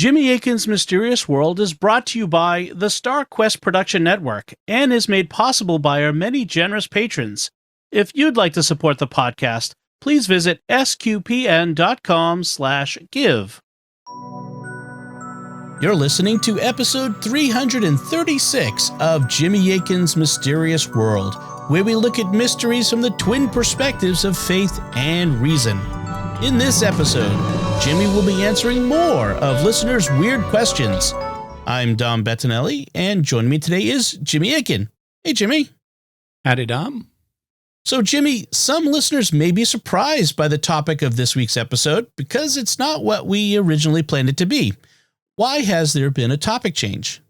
Jimmy Akin's Mysterious World is brought to you by the Star Quest Production Network and is made possible by our many generous patrons. If you'd like to support the podcast, please visit sqpn.com/give. You're listening to episode 336 of Jimmy Akin's Mysterious World, where we look at mysteries from the twin perspectives of faith and reason. In this episode, Jimmy will be answering more of listeners' weird questions. I'm Dom Bettinelli, and joining me today is Jimmy Akin. Hey, Jimmy. Howdy, Dom. So, Jimmy, some listeners may be surprised by the topic of this week's episode because it's not what we originally planned it to be. Why has there been a topic change?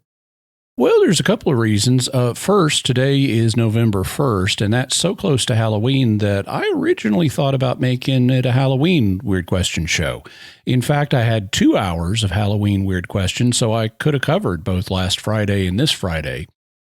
Well, there's a couple of reasons. First, today is November 1st, and that's so close to Halloween that I originally thought about making it a Halloween Weird Question show. In fact, I had 2 hours of Halloween Weird Questions, so I could have covered both last Friday and this Friday.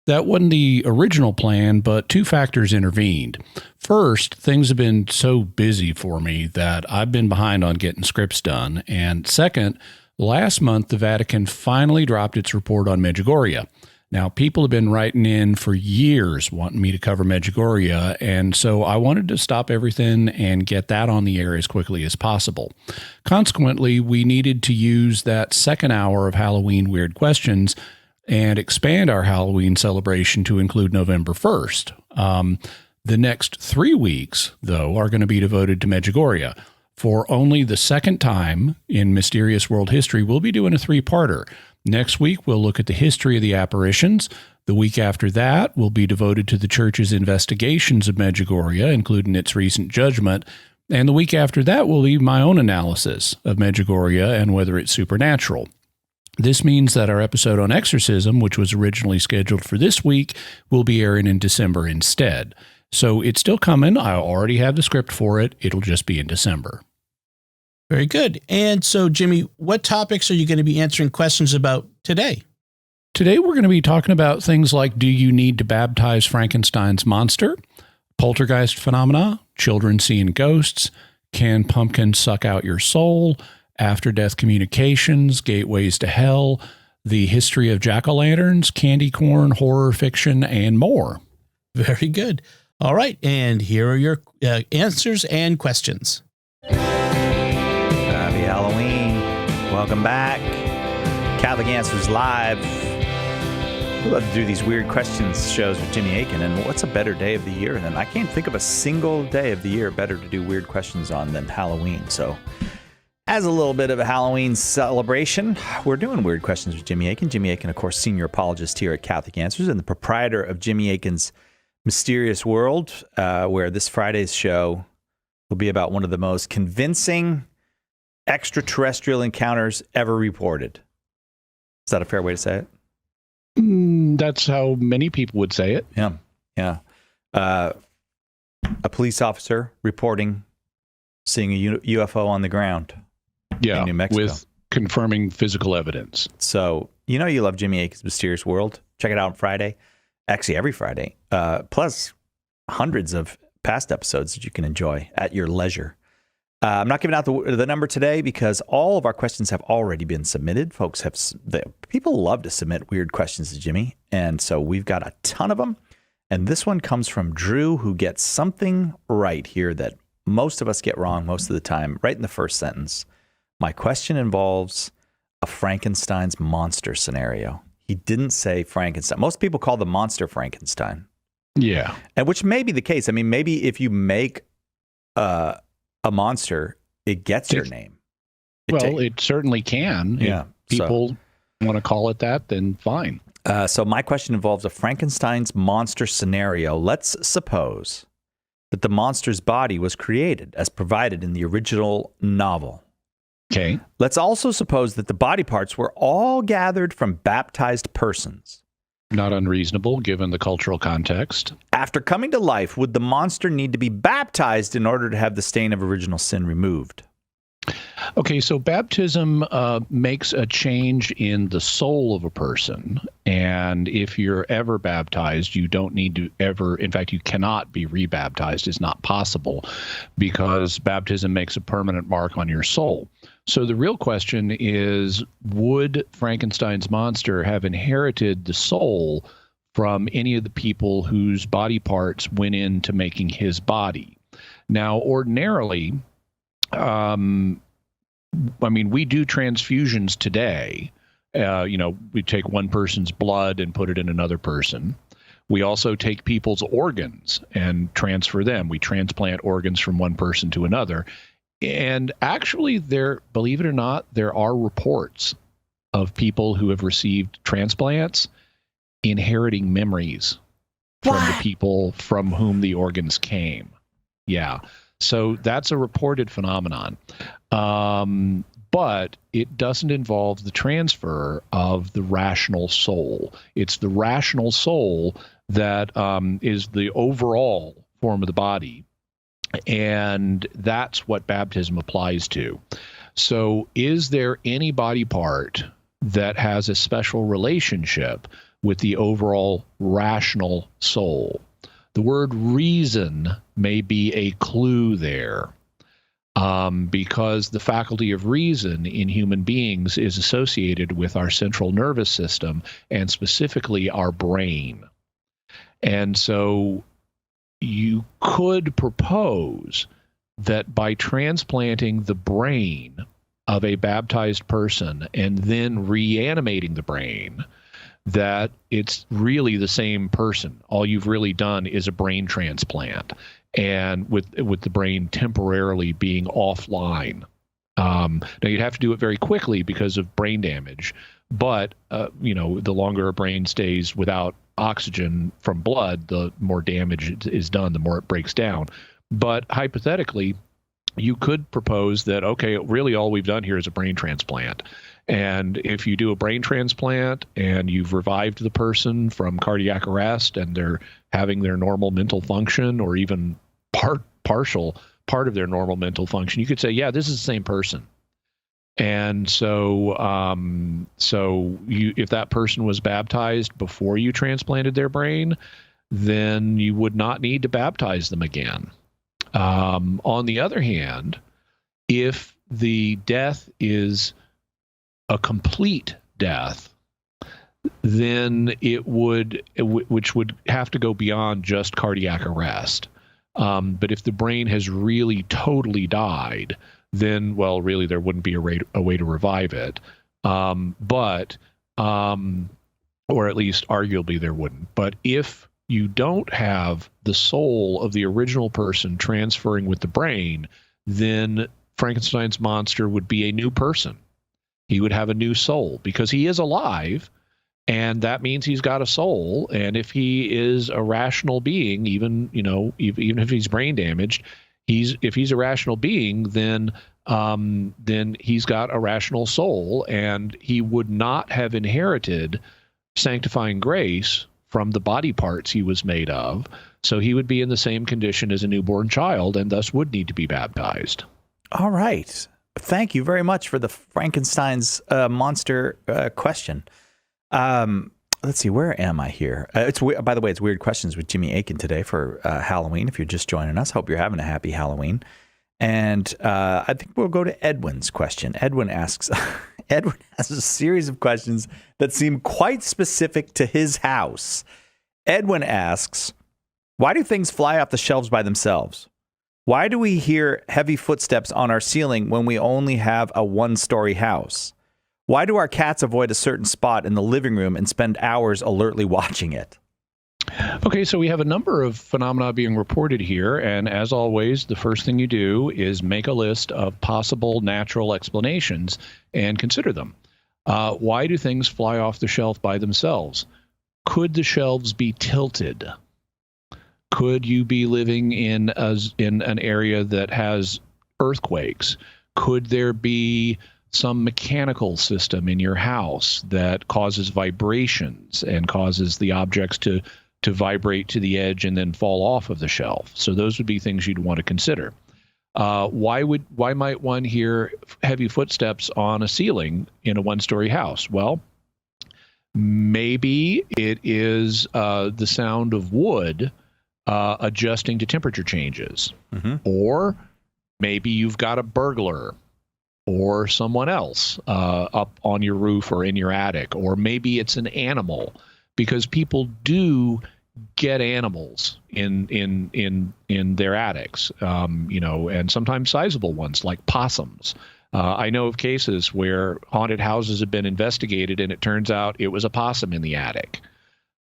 That wasn't the original plan, but two factors intervened. First, things have been so busy for me that I've been behind on getting scripts done. And second, last month, the Vatican finally dropped its report on Medjugorje. Now, people have been writing in for years wanting me to cover Medjugorje, and so I wanted to stop everything and get that on the air as quickly as possible. Consequently, we needed to use that second hour of Halloween Weird Questions and expand our Halloween celebration to include November 1st. The next 3 weeks, though, are going to be devoted to Medjugorje. For only the second time in Mysterious World history, we'll be doing a three-parter. Next week, we'll look at the history of the apparitions. The week after that will be devoted to the church's investigations of Medjugorje, including its recent judgment. And the week after that will be my own analysis of Medjugorje and whether it's supernatural. This means that our episode on exorcism, which was originally scheduled for this week, will be airing in December instead. So it's still coming. I already have the script for it. It'll just be in December. Very good. And so, Jimmy, what topics are you going to be answering questions about today? Today, we're going to be talking about things like, do you need to baptize Frankenstein's monster? Poltergeist phenomena, children seeing ghosts, can pumpkins suck out your soul, after-death communications, gateways to hell, the history of jack-o'-lanterns, candy corn, horror fiction, and more. Very good. All right. And here are your answers and questions. Happy Halloween. Welcome back. Catholic Answers Live. We love to do these weird questions shows with Jimmy Akin, and what's a better day of the year than, I can't think of a single day of the year better to do weird questions on than Halloween. So as a little bit of a Halloween celebration, we're doing weird questions with Jimmy Akin. Jimmy Akin, of course, senior apologist here at Catholic Answers and the proprietor of Jimmy Akin's Mysterious World, where this Friday's show will be about one of the most convincing extraterrestrial encounters ever reported. Is that a fair way to say it? That's how many people would say it. Yeah. A police officer reporting seeing a UFO on the ground in New Mexico. With confirming physical evidence. So, you know you love Jimmy Akin's Mysterious World. Check it out on Friday. Actually, every Friday. Plus hundreds of past episodes that you can enjoy at your leisure. I'm not giving out the number today because all of our questions have already been submitted. People love to submit weird questions to Jimmy, and so we've got a ton of them. And this one comes from Drew, who gets something right here that most of us get wrong most of the time, right in the first sentence. My question involves a Frankenstein's monster scenario. He didn't say Frankenstein. Most people call the monster Frankenstein. Yeah. And which may be the case. I mean, maybe if you make a monster, it gets your name. It certainly can. Yeah. If people want to call it that, then fine. So my question involves a Frankenstein's monster scenario. Let's suppose that the monster's body was created as provided in the original novel. Okay. Let's also suppose that the body parts were all gathered from baptized persons. Not unreasonable, given the cultural context. After coming to life, would the monster need to be baptized in order to have the stain of original sin removed? Okay, so baptism makes a change in the soul of a person. And if you're ever baptized, you don't need to ever, in fact, you cannot be rebaptized. It's not possible because baptism makes a permanent mark on your soul. So the real question is, would Frankenstein's monster have inherited the soul from any of the people whose body parts went into making his body? Now, ordinarily, we do transfusions today. We take one person's blood and put it in another person. We also take people's organs and transfer them. We transplant organs from one person to another. And actually, believe it or not, there are reports of people who have received transplants inheriting memories from the people from whom the organs came. Yeah. So that's a reported phenomenon. But it doesn't involve the transfer of the rational soul. It's the rational soul that is the overall form of the body. And that's what baptism applies to. So is there any body part that has a special relationship with the overall rational soul? The word reason may be a clue there, because the faculty of reason in human beings is associated with our central nervous system and specifically our brain. And so you could propose that by transplanting the brain of a baptized person and then reanimating the brain, that it's really the same person. All you've really done is a brain transplant, and with the brain temporarily being offline. Now you'd have to do it very quickly because of brain damage, but the longer a brain stays without oxygen from blood, the more damage is done, the more it breaks down. But hypothetically, you could propose that, okay, really all we've done here is a brain transplant. And if you do a brain transplant and you've revived the person from cardiac arrest and they're having their normal mental function, or even part of their normal mental function, you could say, yeah, this is the same person. And so, if that person was baptized before you transplanted their brain, then you would not need to baptize them again. On the other hand, if the death is a complete death, then which would have to go beyond just cardiac arrest. But if the brain has really totally died, then, well, really there wouldn't be a way to revive it. Or at least arguably there wouldn't. But if you don't have the soul of the original person transferring with the brain, then Frankenstein's monster would be a new person. He would have a new soul because he is alive, and that means he's got a soul. And if he is a rational being, even if he's brain damaged, if he's a rational being, then he's got a rational soul, and he would not have inherited sanctifying grace from the body parts he was made of. So he would be in the same condition as a newborn child and thus would need to be baptized. All right. Thank you very much for the Frankenstein's monster question. Let's see, where am I here? By the way, it's Weird Questions with Jimmy Akin today for Halloween. If you're just joining us, hope you're having a happy Halloween. And I think we'll go to Edwin's question. Edwin has a series of questions that seem quite specific to his house. Edwin asks, why do things fly off the shelves by themselves? Why do we hear heavy footsteps on our ceiling when we only have a one-story house? Why do our cats avoid a certain spot in the living room and spend hours alertly watching it? Okay, so we have a number of phenomena being reported here, and as always, the first thing you do is make a list of possible natural explanations and consider them. Why do things fly off the shelf by themselves? Could the shelves be tilted? Could you be living in an area that has earthquakes? Could there be some mechanical system in your house that causes vibrations and causes the objects to vibrate to the edge and then fall off of the shelf? So those would be things you'd want to consider. Why might one hear heavy footsteps on a ceiling in a one-story house? Well, maybe it is the sound of wood adjusting to temperature changes. Mm-hmm. Or maybe you've got a burglar or someone else up on your roof or in your attic, or maybe it's an animal, because people do get animals in their attics, and sometimes sizable ones like possums. I know of cases where haunted houses have been investigated, and it turns out it was a possum in the attic.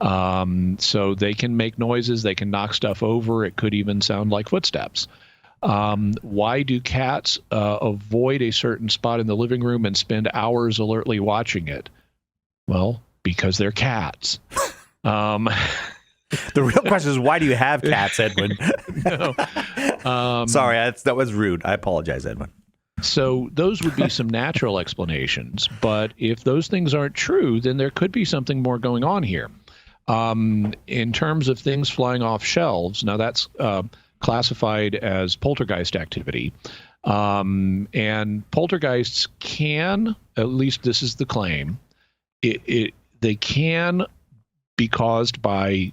So they can make noises, they can knock stuff over. It could even sound like footsteps. Why do cats avoid a certain spot in the living room and spend hours alertly watching it? Well, because they're cats. The real question is, why do you have cats, Edwin? No. Sorry, that was rude. I apologize, Edwin. So those would be some natural explanations. But if those things aren't true, then there could be something more going on here. In terms of things flying off shelves, now that's classified as poltergeist activity. And poltergeists can, at least this is the claim, they can be caused by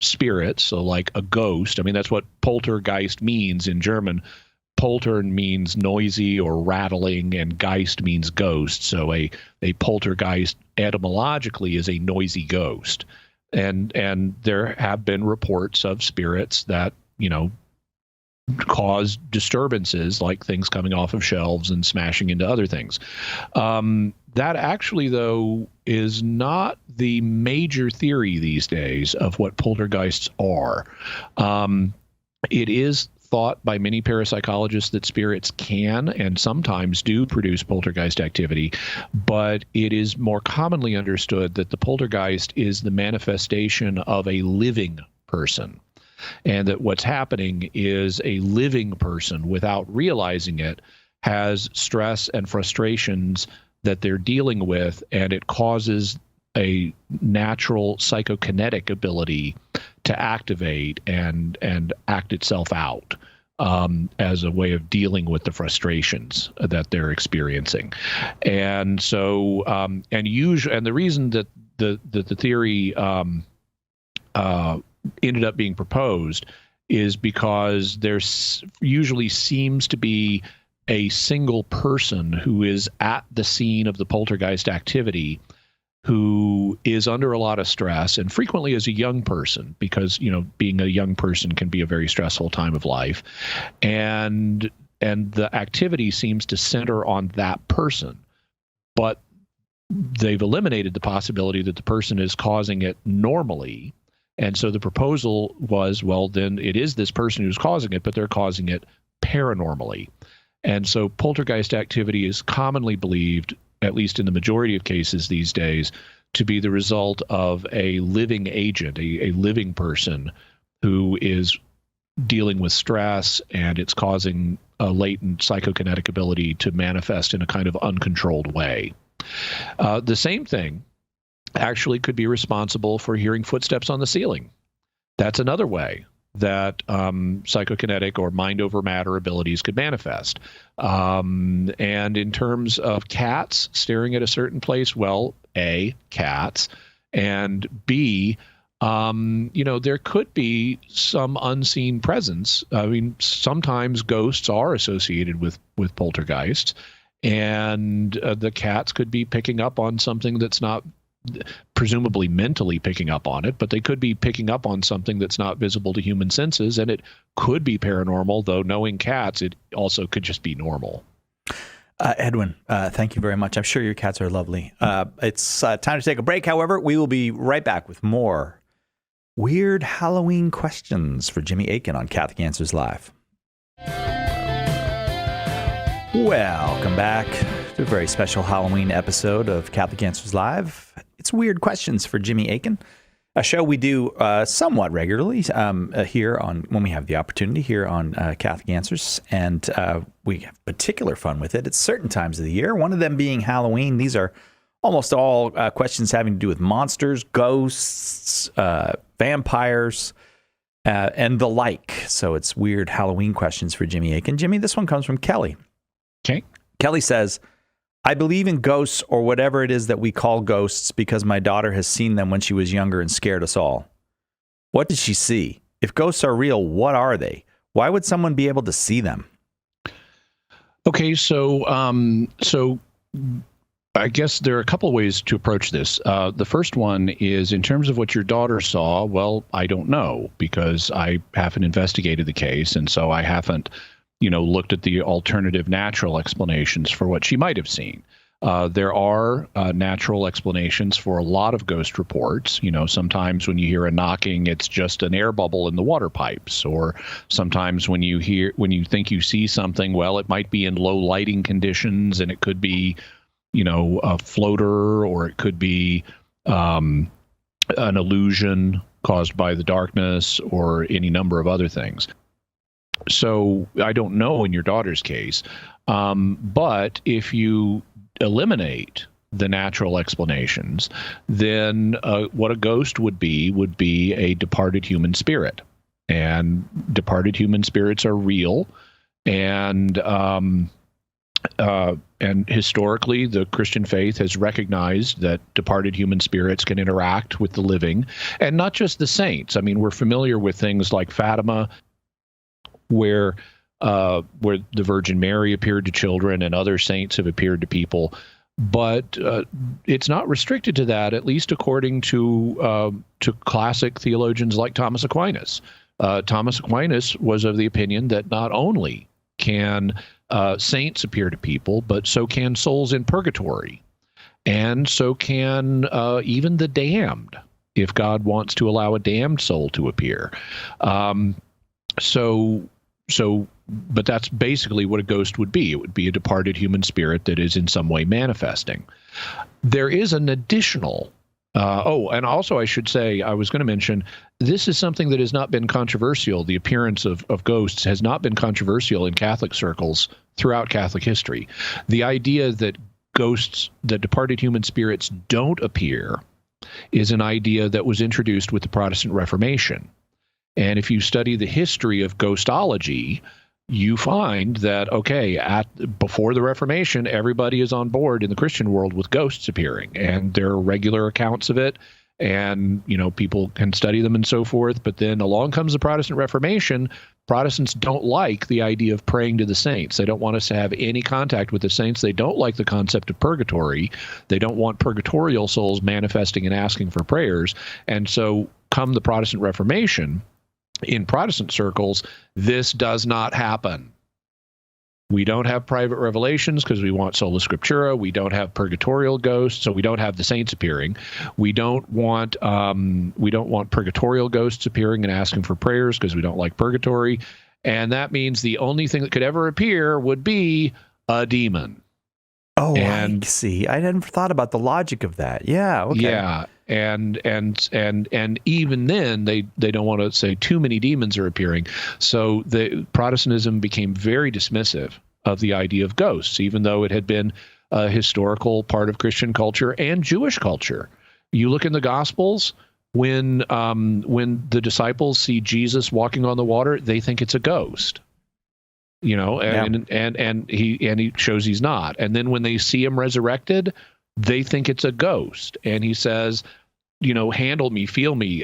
spirits, so like a ghost. I mean, that's what poltergeist means in German. Polter means noisy or rattling, and geist means ghost. So a poltergeist etymologically is a noisy ghost. And there have been reports of spirits that, cause disturbances, like things coming off of shelves and smashing into other things. That actually, though, is not the major theory these days of what poltergeists are. It is thought by many parapsychologists that spirits can and sometimes do produce poltergeist activity, but it is more commonly understood that the poltergeist is the manifestation of a living person, and that what's happening is a living person, without realizing it, has stress and frustrations that they're dealing with, and it causes a natural psychokinetic ability to activate and act itself out as a way of dealing with the frustrations that they're experiencing. And so, and the reason that the theory ended up being proposed is because there usually seems to be a single person who is at the scene of the poltergeist activity who is under a lot of stress, and frequently as a young person, because, being a young person can be a very stressful time of life. And the activity seems to center on that person. But they've eliminated the possibility that the person is causing it normally. And so the proposal was, well, then it is this person who's causing it, but they're causing it paranormally. And so poltergeist activity is commonly believed, at least in the majority of cases these days, to be the result of a living agent, a living person who is dealing with stress, and it's causing a latent psychokinetic ability to manifest in a kind of uncontrolled way. The same thing actually could be responsible for hearing footsteps on the ceiling. That's another way that psychokinetic or mind over matter abilities could manifest. And in terms of cats staring at a certain place, well, A, cats, and B, there could be some unseen presence. I mean, sometimes ghosts are associated with poltergeists, and the cats could be picking up on something that's not presumably mentally picking up on it, but they could be picking up on something that's not visible to human senses, and it could be paranormal, though knowing cats, it also could just be normal. Edwin, thank you very much. I'm sure your cats are lovely. It's time to take a break. However, we will be right back with more weird Halloween questions for Jimmy Akin on Catholic Answers Live. Welcome back to a very special Halloween episode of Catholic Answers Live. It's Weird Questions for Jimmy Akin, a show we do somewhat regularly here on, when we have the opportunity, here on Catholic Answers, and we have particular fun with it at certain times of the year, one of them being Halloween. These are almost all questions having to do with monsters, ghosts, vampires, and the like. So it's weird Halloween questions for Jimmy Akin. Jimmy, this one comes from Kelly. Okay. Kelly says, I believe in ghosts, or whatever it is that we call ghosts, because my daughter has seen them when she was younger and scared us all. What did she see? If ghosts are real, what are they? Why would someone be able to see them? Okay, so I guess there are a couple of ways to approach this. The first one is in terms of what your daughter saw. Well, I don't know because I haven't investigated the case, and so I haven't, looked at the alternative natural explanations for what she might have seen. There are natural explanations for a lot of ghost reports. Sometimes when you hear a knocking, it's just an air bubble in the water pipes, or sometimes when you think you see something, well, it might be in low lighting conditions, and it could be a floater, or it could be an illusion caused by the darkness, or any number of other things. So I don't know in your daughter's case, but if you eliminate the natural explanations, then what a ghost would be a departed human spirit. And departed human spirits are real, and historically, the Christian faith has recognized that departed human spirits can interact with the living, and not just the saints. I mean, we're familiar with things like Fatima, where the Virgin Mary appeared to children, and other saints have appeared to people. But it's not restricted to that, at least according to classic theologians like Thomas Aquinas. Thomas Aquinas was of the opinion that not only can saints appear to people, but so can souls in purgatory, and so can even the damned, if God wants to allow a damned soul to appear. But that's basically what a ghost would be. It would be a departed human spirit that is in some way manifesting. There is an additional and also I should say, I was going to mention, this is something that has not been controversial. The appearance of ghosts has not been controversial in Catholic circles throughout Catholic history. The idea that departed human spirits don't appear is an idea that was introduced with the Protestant Reformation. And if you study the history of ghostology, you find that, before the Reformation, everybody is on board in the Christian world with ghosts appearing, and there are regular accounts of it, and, people can study them and so forth. But then along comes the Protestant Reformation. Protestants don't like the idea of praying to the saints. They don't want us to have any contact with the saints. They don't like the concept of purgatory. They don't want purgatorial souls manifesting and asking for prayers. And so come the Protestant Reformation, in Protestant circles, this does not happen. We don't have private revelations because we want sola scriptura. We don't have purgatorial ghosts, so we don't have the saints appearing. We don't want purgatorial ghosts appearing and asking for prayers because we don't like purgatory. And that means the only thing that could ever appear would be a demon. Oh, I see. I hadn't thought about the logic of that. Yeah. Okay. Yeah. And even then, they don't want to say too many demons are appearing. So the Protestantism became very dismissive of the idea of ghosts, even though it had been a historical part of Christian culture and Jewish culture. You look in the Gospels, when the disciples see Jesus walking on the water, they think it's a ghost. And he shows he's not. And then when they see him resurrected, they think it's a ghost. And he says, handle me, feel me.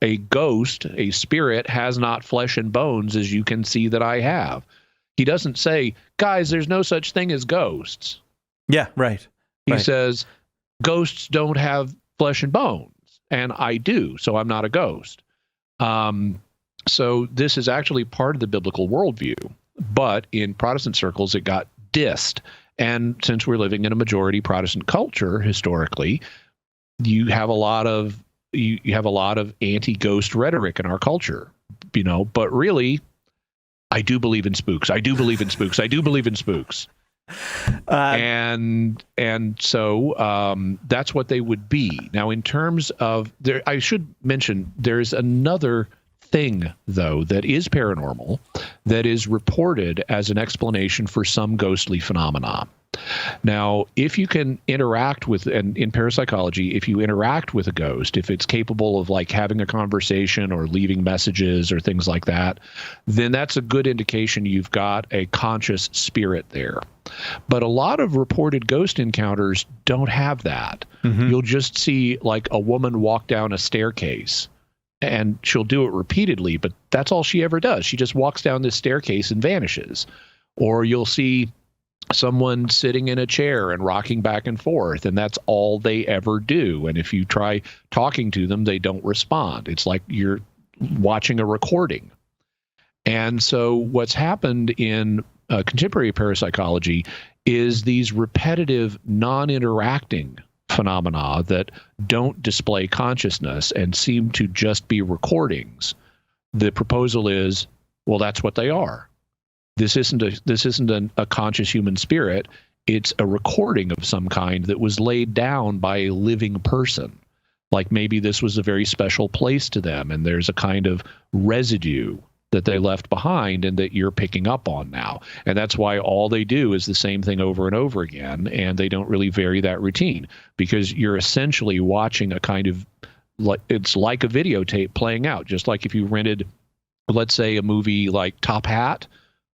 A ghost, a spirit, has not flesh and bones as you can see that I have. He doesn't say, guys, there's no such thing as ghosts. Yeah, right. He says, ghosts don't have flesh and bones, and I do, so I'm not a ghost. So this is actually part of the biblical worldview. But in Protestant circles, it got dissed. And since we're living in a majority Protestant culture historically, you have a lot of anti-ghost rhetoric in our culture, But really, I do believe in spooks. I do believe in spooks. I do believe in spooks. And so that's what they would be. Now, in terms of I should mention there's another thing, though, that is paranormal, that is reported as an explanation for some ghostly phenomena. Now, if you can interact with, and in parapsychology, if you interact with a ghost, if it's capable of having a conversation or leaving messages or things like that, then that's a good indication you've got a conscious spirit there. But a lot of reported ghost encounters don't have that. Mm-hmm. You'll just see a woman walk down a staircase, and she'll do it repeatedly, but that's all she ever does. She just walks down this staircase and vanishes. Or you'll see someone sitting in a chair and rocking back and forth, and that's all they ever do. And if you try talking to them, they don't respond. It's like you're watching a recording. And so what's happened in contemporary parapsychology is these repetitive, non-interacting phenomena that don't display consciousness and seem to just be recordings. The proposal is, well, that's what they are. This isn't a conscious human spirit. It's a recording of some kind that was laid down by a living person. Like maybe this was a very special place to them, and there's a kind of residue that they left behind and that you're picking up on now. And that's why all they do is the same thing over and over again, and they don't really vary that routine, because you're essentially watching a kind of, it's like a videotape playing out, just like if you rented, let's say, a movie like Top Hat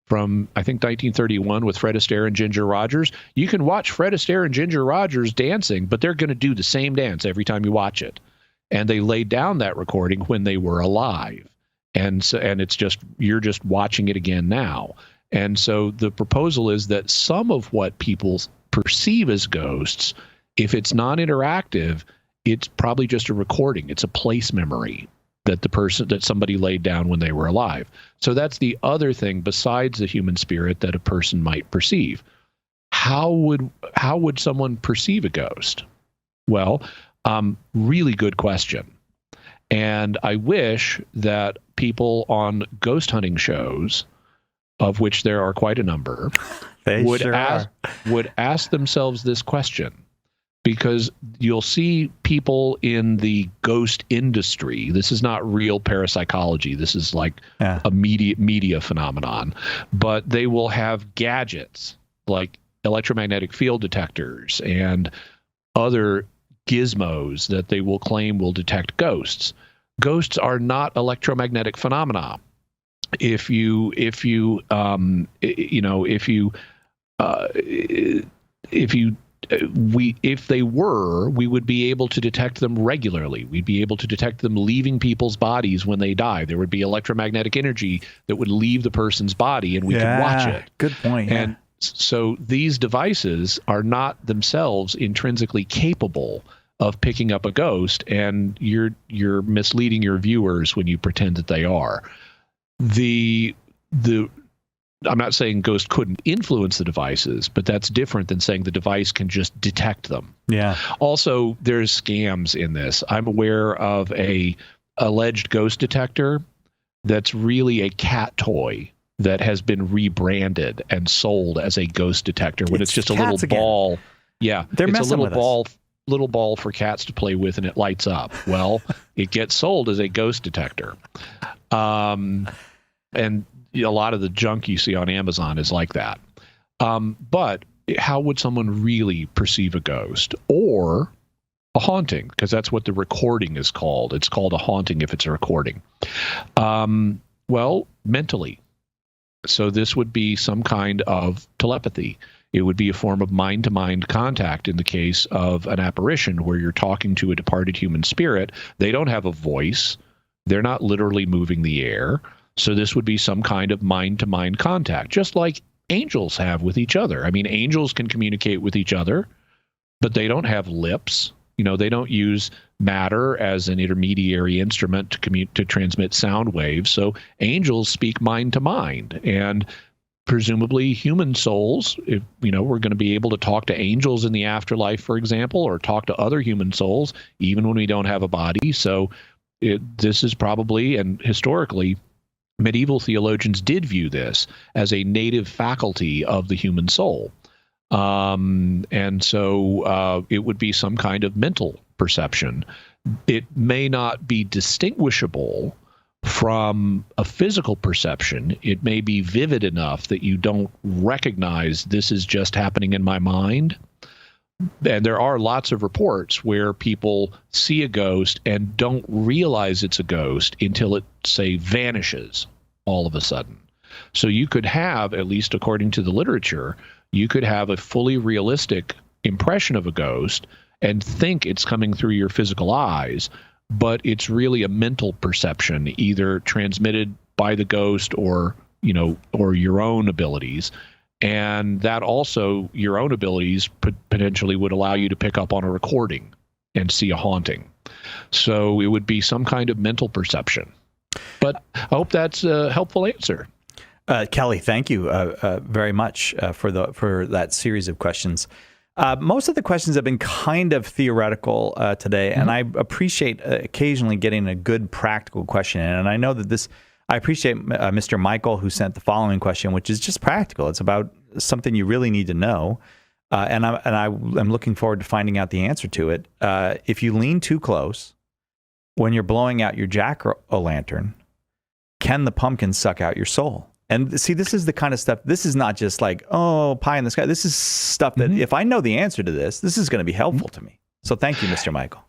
from, I think, 1931 with Fred Astaire and Ginger Rogers. You can watch Fred Astaire and Ginger Rogers dancing, but they're going to do the same dance every time you watch it. And they laid down that recording when they were alive. And so, and it's just, you're just watching it again now. And so the proposal is that some of what people perceive as ghosts, if it's non-interactive, it's probably just a recording. It's a place memory that somebody laid down when they were alive. So that's the other thing besides the human spirit that a person might perceive. How would someone perceive a ghost? Well, really good question. And I wish that people on ghost hunting shows, of which there are quite a number, would ask themselves this question. Because you'll see people in the ghost industry. This is not real parapsychology. This is like a media phenomenon. But they will have gadgets like electromagnetic field detectors and other gizmos that they will claim will detect ghosts. Ghosts are not electromagnetic phenomena. If they were, we would be able to detect them regularly. We'd be able to detect them leaving people's bodies when they die. There would be electromagnetic energy that would leave the person's body, and we could watch it. Good point. And so these devices are not themselves intrinsically capable of picking up a ghost, and you're misleading your viewers when you pretend that they are. I'm not saying ghosts couldn't influence the devices, but that's different than saying the device can just detect them. Yeah. Also, there's scams in this. I'm aware of a alleged ghost detector that's really a cat toy that has been rebranded and sold as a ghost detector when it's just a little ball. Again. Yeah. They're messing with us. Little ball for cats to play with, and it lights up. Well, it gets sold as a ghost detector. And a lot of the junk you see on Amazon is like that. But how would someone really perceive a ghost or a haunting? Because that's what the recording is called. It's called a haunting if it's a recording. Well, mentally. So this would be some kind of telepathy. It would be a form of mind-to-mind contact in the case of an apparition where you're talking to a departed human spirit. They don't have a voice. They're not literally moving the air. So this would be some kind of mind-to-mind contact, just like angels have with each other. I mean, angels can communicate with each other, but they don't have lips. They don't use matter as an intermediary instrument to transmit sound waves. So angels speak mind-to-mind. And presumably human souls, if we're going to be able to talk to angels in the afterlife, for example, or talk to other human souls, even when we don't have a body. So this is probably, and historically, medieval theologians did view this as a native faculty of the human soul. And so it would be some kind of mental perception. It may not be distinguishable from a physical perception. It may be vivid enough that you don't recognize this is just happening in my mind. And there are lots of reports where people see a ghost and don't realize it's a ghost until it, say, vanishes all of a sudden. So you could have, at least according to the literature, you could have a fully realistic impression of a ghost and think it's coming through your physical eyes, but it's really a mental perception, either transmitted by the ghost or your own abilities. And that also, your own abilities potentially would allow you to pick up on a recording and see a haunting. So it would be some kind of mental perception. But I hope that's a helpful answer. Kelly, thank you very much for that series of questions. Most of the questions have been kind of theoretical today, and I appreciate occasionally getting a good practical question in. And I know that I appreciate Mr. Michael, who sent the following question, which is just practical. It's about something you really need to know, and I'm looking forward to finding out the answer to it. If you lean too close when you're blowing out your jack-o'-lantern, can the pumpkin suck out your soul? And see, this is the kind of stuff, this is not just like, oh, pie in the sky. This is stuff that if I know the answer to this is going to be helpful to me. So thank you, Mr. Michael.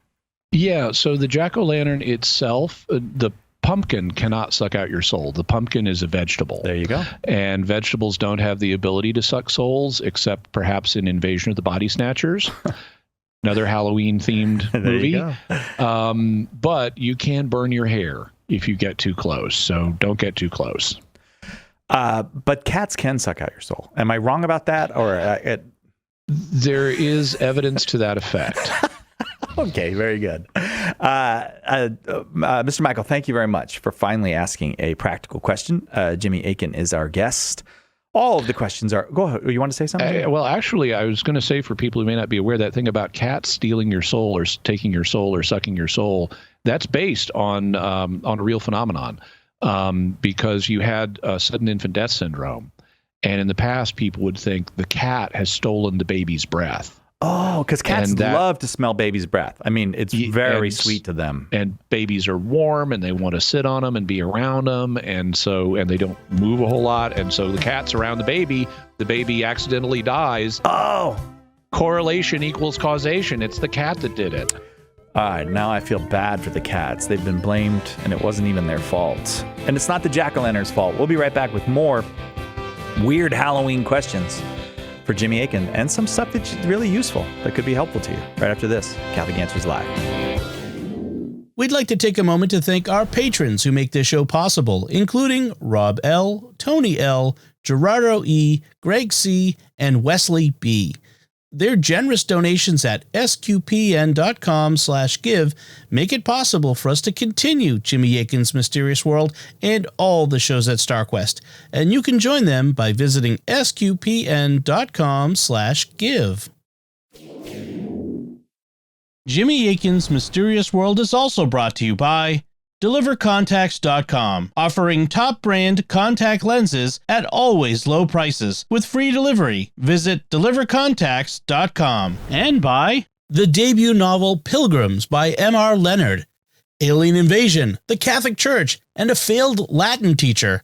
Yeah, so the jack-o'-lantern itself, the pumpkin cannot suck out your soul. The pumpkin is a vegetable. There you go. And vegetables don't have the ability to suck souls, except perhaps in Invasion of the Body Snatchers. Another Halloween-themed movie. But you can burn your hair if you get too close, so don't get too close. But cats can suck out your soul. Am I wrong about that? Or there is evidence to that effect. Okay, very good. Mr. Michael, thank you very much for finally asking a practical question. Jimmy Akin is our guest. All of the questions are... Go ahead. You want to say something? Well, actually, I was going to say, for people who may not be aware, that thing about cats stealing your soul or taking your soul or sucking your soul, that's based on a real phenomenon. Because you had sudden infant death syndrome. And in the past, people would think the cat has stolen the baby's breath. Oh, because cats love to smell baby's breath. I mean, it's very sweet to them. And babies are warm, and they want to sit on them and be around them, and they don't move a whole lot. And so the cat's around the baby accidentally dies. Oh! Correlation equals causation. It's the cat that did it. All right, now I feel bad for the cats. They've been blamed, and it wasn't even their fault. And it's not the jack-o'-lantern's fault. We'll be right back with more weird Halloween questions for Jimmy Akin and some stuff that's really useful that could be helpful to you right after this. Catholic Answers Live. We'd like to take a moment to thank our patrons who make this show possible, including Rob L., Tony L., Gerardo E., Greg C., and Wesley B. Their generous donations at sqpn.com/give make it possible for us to continue Jimmy Akin's Mysterious World and all the shows at StarQuest. And you can join them by visiting sqpn.com/give. Jimmy Akin's Mysterious World is also brought to you by DeliverContacts.com, offering top brand contact lenses at always low prices with free delivery. Visit DeliverContacts.com. And by the debut novel Pilgrims by M.R. Leonard, Alien Invasion, the Catholic Church, and a failed Latin teacher.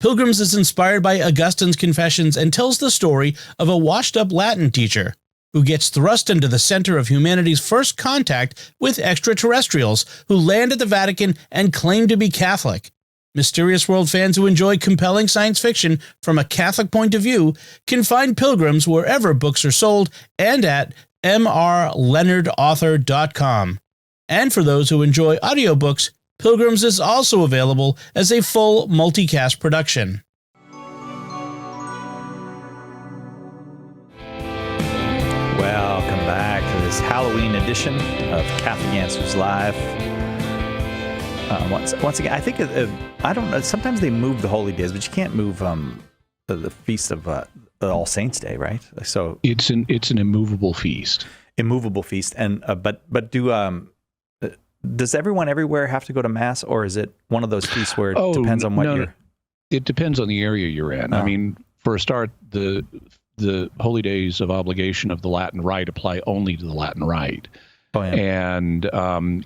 Pilgrims is inspired by Augustine's Confessions and tells the story of a washed-up Latin teacher who gets thrust into the center of humanity's first contact with extraterrestrials who land at the Vatican and claim to be Catholic. Mysterious World fans who enjoy compelling science fiction from a Catholic point of view can find Pilgrims wherever books are sold and at mrleonardauthor.com. And for those who enjoy audiobooks, Pilgrims is also available as a full multicast production. Welcome back to this Halloween edition of Catholic Answers Live. Once again, I think I don't know. Sometimes they move the holy days, but you can't move the feast of All Saints Day, right? So it's an immovable feast. Immovable feast, and but does everyone everywhere have to go to mass, or is it one of those feasts where it depends on what you're? It depends on the area you're in. Oh. I mean, for a start, the holy days of obligation of the Latin Rite apply only to the Latin Rite. Oh, yeah. And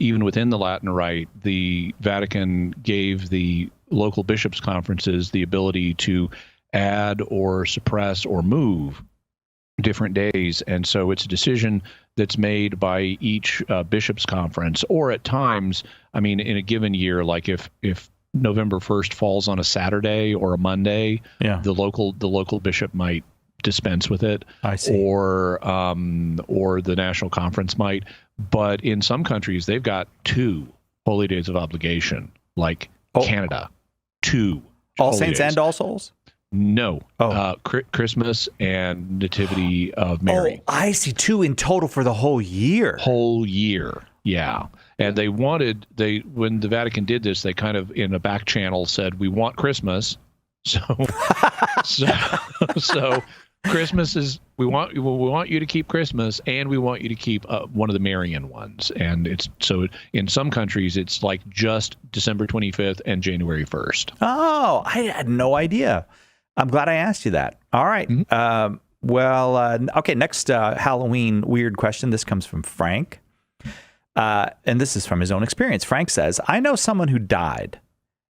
even within the Latin Rite, the Vatican gave the local bishops' conferences the ability to add or suppress or move different days. And so it's a decision that's made by each bishops' conference, or at times, I mean, in a given year, like if November 1st falls on a Saturday or a Monday, the local bishop might dispense with it. I see. Or the national conference might. But in some countries, they've got 2 holy days of obligation, like Canada. 2 All holy Saints days. and All Souls? No. Oh. Christmas and Nativity of Mary. Oh, I see. 2 in total for the whole year. Whole year. Yeah. And when the Vatican did this, they kind of in a back channel said, we want Christmas. So Christmas is, we want you to keep Christmas, and we want you to keep one of the Marian ones. And it's so in some countries it's like just December 25th and January 1st. Oh, I had no idea. I'm glad I asked you that. All right. Mm-hmm. Okay. Next Halloween weird question. This comes from Frank. And this is from his own experience. Frank says, I know someone who died,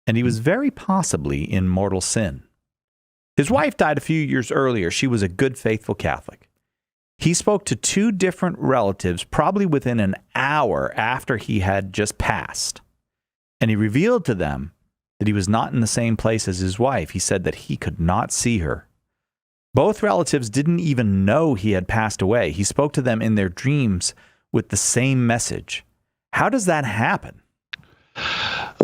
and he was very possibly in mortal sin. His wife died a few years earlier. She was a good, faithful Catholic. He spoke to 2 different relatives probably within an hour after he had just passed. And he revealed to them that he was not in the same place as his wife. He said that he could not see her. Both relatives didn't even know he had passed away. He spoke to them in their dreams with the same message. How does that happen?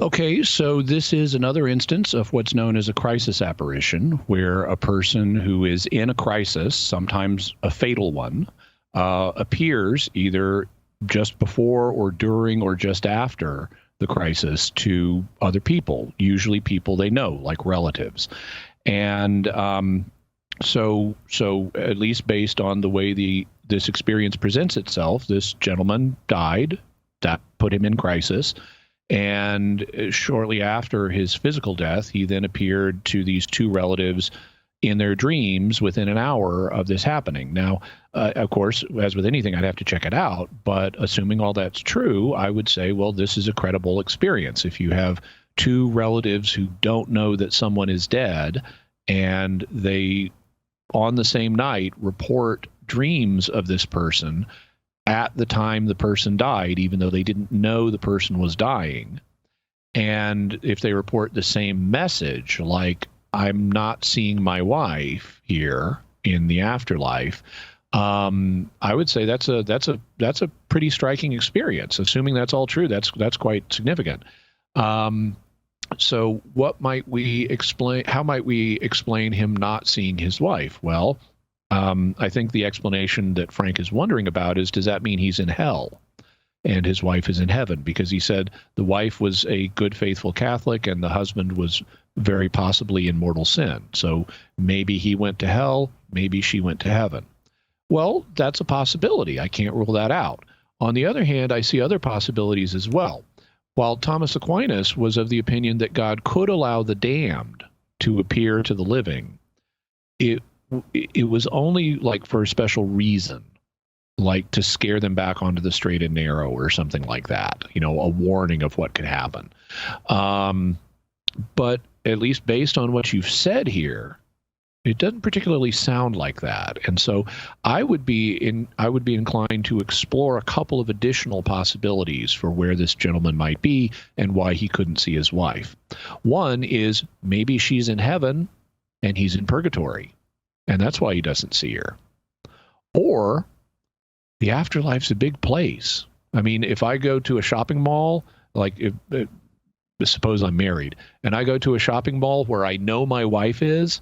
Okay, so this is another instance of what's known as a crisis apparition, where a person who is in a crisis, sometimes a fatal one, appears either just before or during or just after the crisis to other people, usually people they know, like relatives. And so at least based on the way this experience presents itself, this gentleman died. That put him in crisis. And shortly after his physical death, he then appeared to these 2 relatives in their dreams within an hour of this happening. Now, of course, as with anything, I'd have to check it out. But assuming all that's true, I would say, well, this is a credible experience. If you have 2 relatives who don't know that someone is dead, and they, on the same night, report dreams of this person at the time the person died, even though they didn't know the person was dying. And if they report the same message, like, I'm not seeing my wife here in the afterlife, I would say that's a pretty striking experience. Assuming that's all true, that's quite significant. So what might we explain? How might we explain him not seeing his wife? Well, I think the explanation that Frank is wondering about is, does that mean he's in hell and his wife is in heaven? Because he said the wife was a good, faithful Catholic and the husband was very possibly in mortal sin. So maybe he went to hell, maybe she went to heaven. Well, that's a possibility. I can't rule that out. On the other hand, I see other possibilities as well. While Thomas Aquinas was of the opinion that God could allow the damned to appear to the living, it was only like for a special reason, like to scare them back onto the straight and narrow or something like that, a warning of what could happen. But at least based on what you've said here, it doesn't particularly sound like that. And so I would be inclined to explore a couple of additional possibilities for where this gentleman might be and why he couldn't see his wife. One is maybe she's in heaven and he's in purgatory, and that's why he doesn't see her. Or the afterlife's a big place. I mean, if I go to a shopping mall, like suppose I'm married, and I go to a shopping mall where I know my wife is,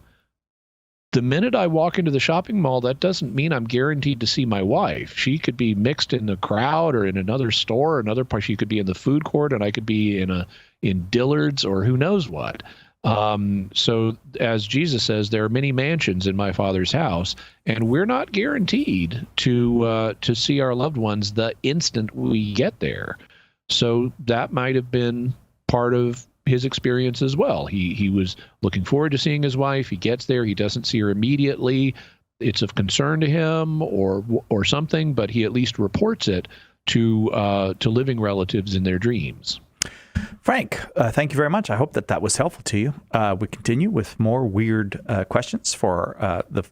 the minute I walk into the shopping mall, that doesn't mean I'm guaranteed to see my wife. She could be mixed in the crowd or in another store, another part. She could be in the food court, and I could be in Dillard's or who knows what. So as Jesus says, there are many mansions in my Father's house, and we're not guaranteed to see our loved ones the instant we get there. So that might have been part of his experience as well. He was looking forward to seeing his wife. He gets there. He doesn't see her immediately. It's of concern to him or something, but he at least reports it to living relatives in their dreams. Frank, thank you very much. I hope that was helpful to you. We continue with more weird questions for the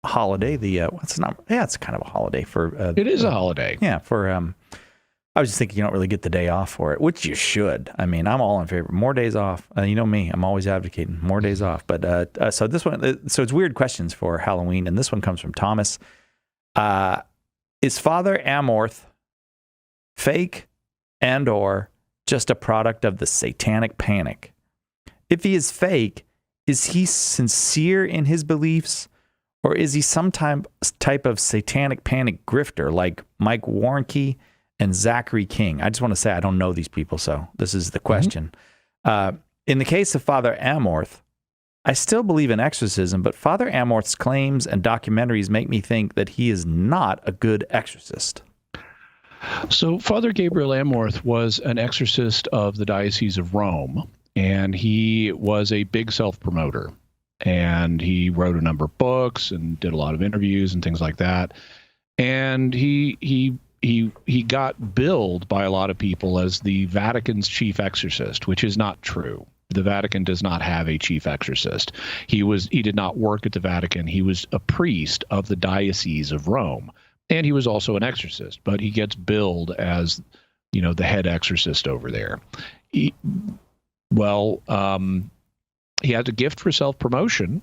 holiday. It's kind of a holiday for. It is a holiday. Yeah, for. I was just thinking you don't really get the day off for it, which you should. I mean, I'm all in favor. More days off. You know me. I'm always advocating more days off. But so this one, so it's weird questions for Halloween, and this one comes from Thomas. Is Father Amorth fake and/or just a product of the satanic panic? If he is fake, is he sincere in his beliefs, or is he some type of satanic panic grifter like Mike Warnke and Zachary King? I just want to say I don't know these people, so this is the question. In the case of Father Amorth, I still believe in exorcism, but Father Amorth's claims and documentaries make me think that he is not a good exorcist. So Father Gabriel Amorth was an exorcist of the Diocese of Rome, and he was a big self-promoter. And he wrote a number of books and did a lot of interviews and things like that. And he got billed by a lot of people as the Vatican's chief exorcist, which is not true. The Vatican does not have a chief exorcist. He did not work at the Vatican. He was a priest of the Diocese of Rome, and he was also an exorcist. But he gets billed as, the head exorcist over there. He has a gift for self-promotion.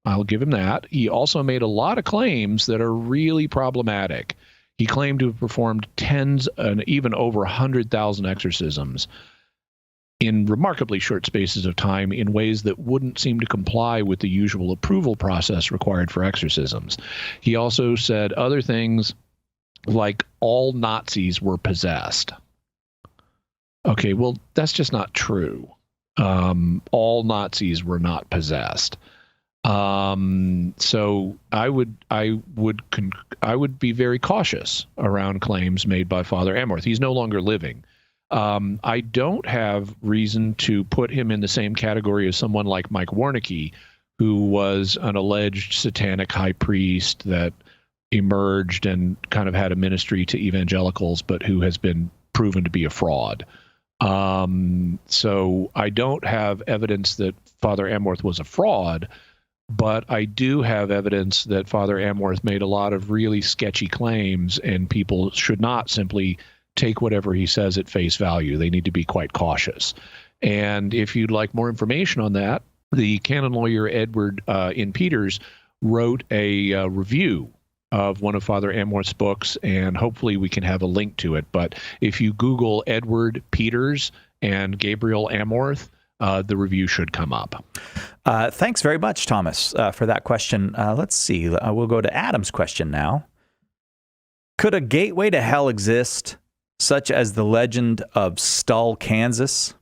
I'll give him that. He also made a lot of claims that are really problematic. He claimed to have performed tens and even over 100,000 exorcisms in remarkably short spaces of time in ways that wouldn't seem to comply with the usual approval process required for exorcisms. He also said other things like all Nazis were possessed. Okay, well, that's just not true. All Nazis were not possessed. So I would be very cautious around claims made by Father Amorth. He's no longer living. I don't have reason to put him in the same category as someone like Mike Warnke, who was an alleged satanic high priest that emerged and kind of had a ministry to evangelicals, but who has been proven to be a fraud. So I don't have evidence that Father Amorth was a fraud, but I do have evidence that Father Amorth made a lot of really sketchy claims, and people should not simply take whatever he says at face value. They need to be quite cautious. And if you'd like more information on that, the canon lawyer Edward in Peters wrote a review of one of Father Amorth's books, and hopefully we can have a link to it. But if you Google Edward Peters and Gabriel Amorth, the review should come up. Thanks very much, Thomas, for that question. Let's see. We'll go to Adam's question now. Could a gateway to hell exist, such as the legend of Stull, Kansas?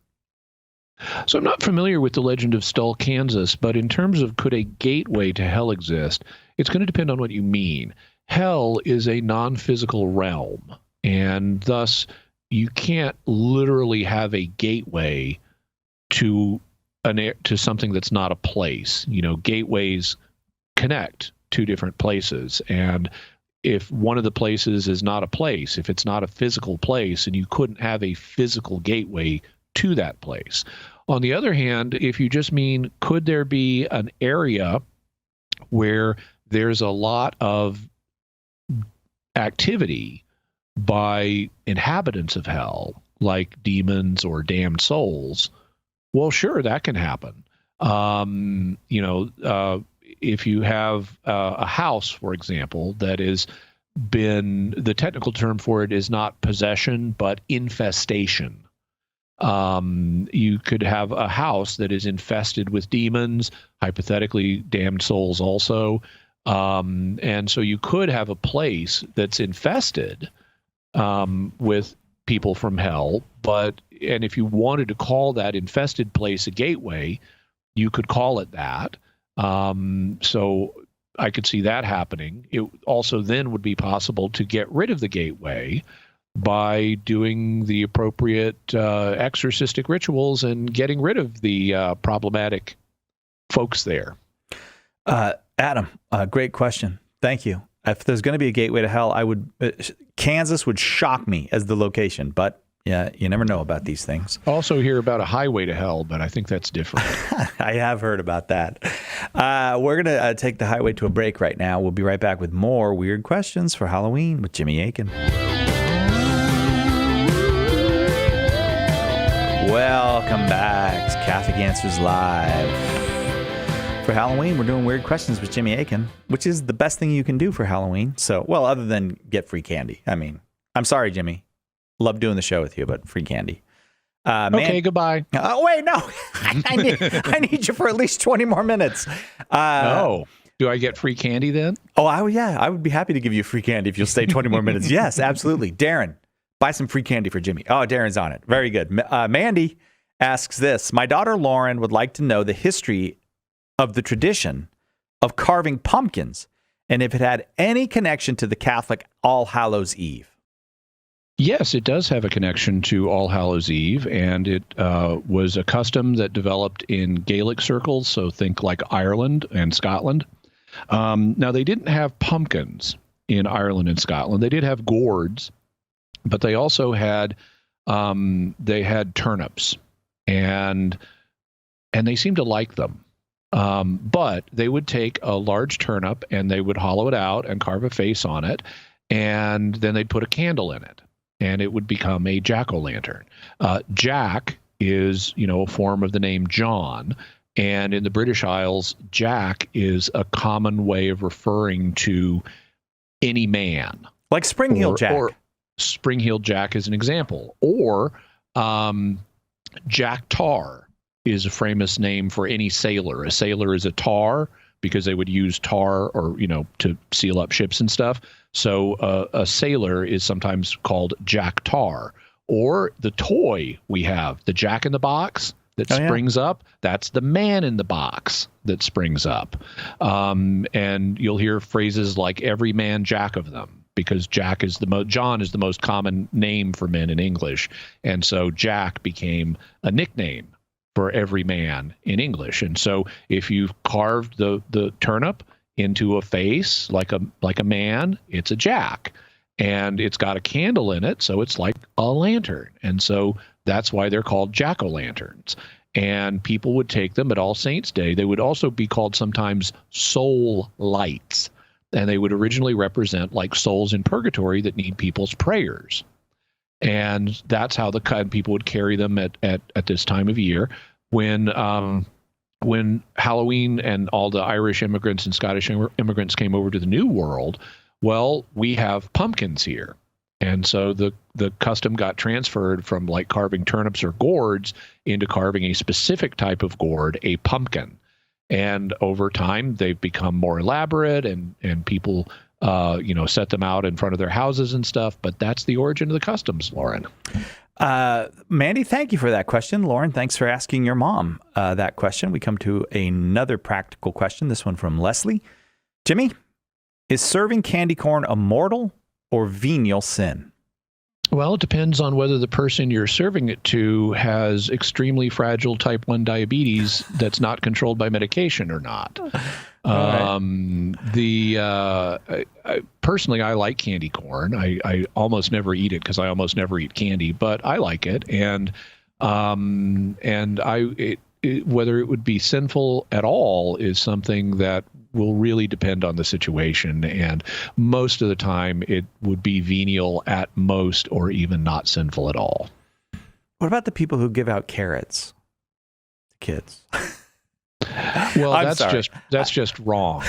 So I'm not familiar with the legend of Stull, Kansas, but in terms of could a gateway to hell exist, it's going to depend on what you mean. Hell is a non-physical realm, and thus you can't literally have a gateway to something that's not a place. Gateways connect two different places, and if one of the places is not a place, if it's not a physical place, and you couldn't have a physical gateway to that place. On the other hand, if you just mean, could there be an area where there's a lot of activity by inhabitants of hell, like demons or damned souls? Well, sure, that can happen. If you have a house, for example, that is the technical term for it is not possession, but infestation. You could have a house that is infested with demons, hypothetically damned souls also. And so you could have a place that's infested with people from hell, and if you wanted to call that infested place a gateway, you could call it that. So I could see that happening. It also then would be possible to get rid of the gateway by doing the appropriate exorcistic rituals and getting rid of the problematic folks there. Adam, great question. Thank you. If there's going to be a gateway to hell, Kansas would shock me as the location, but yeah, you never know about these things. Also hear about a highway to hell, but I think that's different. I have heard about that. We're going to take the highway to a break right now. We'll be right back with more weird questions for Halloween with Jimmy Akin. Welcome back to Catholic Answers Live. For Halloween, we're doing Weird Questions with Jimmy Akin, which is the best thing you can do for Halloween. So, well, other than get free candy. I mean, I'm sorry, Jimmy. Love doing the show with you, but free candy. Okay, goodbye. Oh, wait, no. I need you for at least 20 more minutes. Do I get free candy then? Yeah. I would be happy to give you free candy if you'll stay 20 more minutes. Yes, absolutely. Darren, buy some free candy for Jimmy. Oh, Darren's on it. Very good. Mandy asks this. My daughter Lauren would like to know the history of the tradition of carving pumpkins and if it had any connection to the Catholic All Hallows Eve. Yes, it does have a connection to All Hallows Eve, and it was a custom that developed in Gaelic circles, so think like Ireland and Scotland. Now, they didn't have pumpkins in Ireland and Scotland. They did have gourds, but they also had turnips, and they seemed to like them. But they would take a large turnip and they would hollow it out and carve a face on it, and then they'd put a candle in it, and it would become a jack-o'-lantern. Jack is, a form of the name John, and in the British Isles, Jack is a common way of referring to any man. Like Spring-Heeled Jack. Or Spring-Heeled Jack is an example. Or Jack Tar is a famous name for any sailor. A sailor is a tar because they would use tar or, to seal up ships and stuff. So a sailor is sometimes called Jack Tar. Or the toy we have, the Jack in the Box that springs up, that's the man in the box that springs up. And you'll hear phrases like every man Jack of them, because John is the most common name for men in English. And so Jack became a nickname for every man in English. And so if you've carved the turnip into a face like a man, it's a Jack. And it's got a candle in it, so it's like a lantern. And so that's why they're called jack-o'-lanterns. And people would take them at All Saints' Day. They would also be called sometimes soul lights. And they would originally represent like souls in purgatory that need people's prayers. And that's how people would carry them at this time of year when Halloween and all the Irish immigrants and Scottish immigrants came over to the New World. Well, we have pumpkins here. And so the custom got transferred from like carving turnips or gourds into carving a specific type of gourd, a pumpkin. And over time, they've become more elaborate and people, set them out in front of their houses and stuff. But that's the origin of the customs, Lauren. Mandy, thank you for that question. Lauren, thanks for asking your mom that question. We come to another practical question, this one from Leslie. Jimmy, is serving candy corn a mortal or venial sin? Well, it depends on whether the person you're serving it to has extremely fragile type 1 diabetes that's not controlled by medication or not. Personally, I like candy corn. I almost never eat it because I almost never eat candy, but I like it. And whether it would be sinful at all is something that will really depend on the situation. And most of the time it would be venial at most, or even not sinful at all. What about the people who give out carrots to kids? Well, that's just wrong.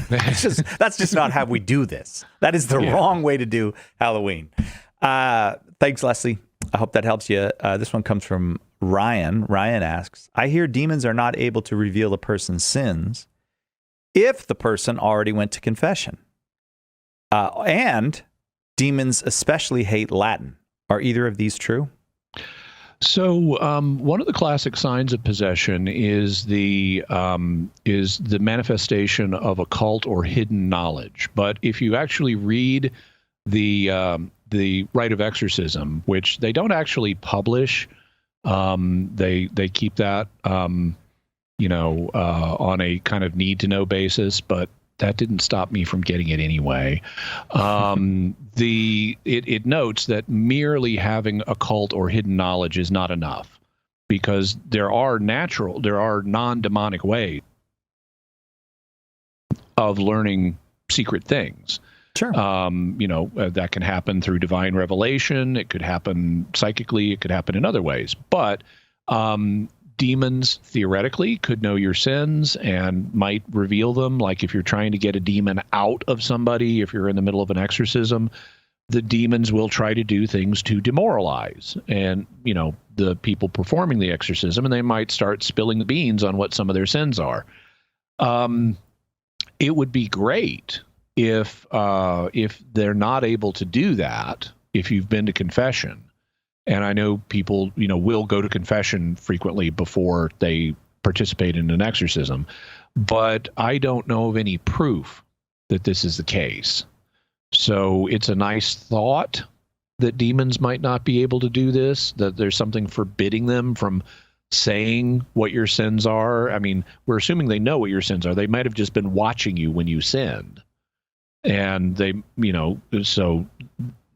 That's just not how we do this. That is the wrong way to do Halloween. Thanks, Leslie. I hope that helps you. This one comes from Ryan. Ryan asks, I hear demons are not able to reveal a person's sins if the person already went to confession. And demons especially hate Latin. Are either of these true? So one of the classic signs of possession is the manifestation of occult or hidden knowledge. But if you actually read the rite of exorcism, which they don't actually publish, they keep that on a kind of need to know basis, but that didn't stop me from getting it anyway. It notes that merely having occult or hidden knowledge is not enough, because there are non-demonic ways of learning secret things. Sure. That can happen through divine revelation. It could happen psychically. It could happen in other ways. But demons theoretically could know your sins and might reveal them. Like if you're trying to get a demon out of somebody, if you're in the middle of an exorcism, the demons will try to do things to demoralize and, the people performing the exorcism, and they might start spilling the beans on what some of their sins are. It would be great if they're not able to do that, if you've been to confession. And I know people, will go to confession frequently before they participate in an exorcism, but I don't know of any proof that this is the case. So it's a nice thought that demons might not be able to do this, that there's something forbidding them from saying what your sins are. I mean, we're assuming they know what your sins are. They might have just been watching you when you sinned. And they, so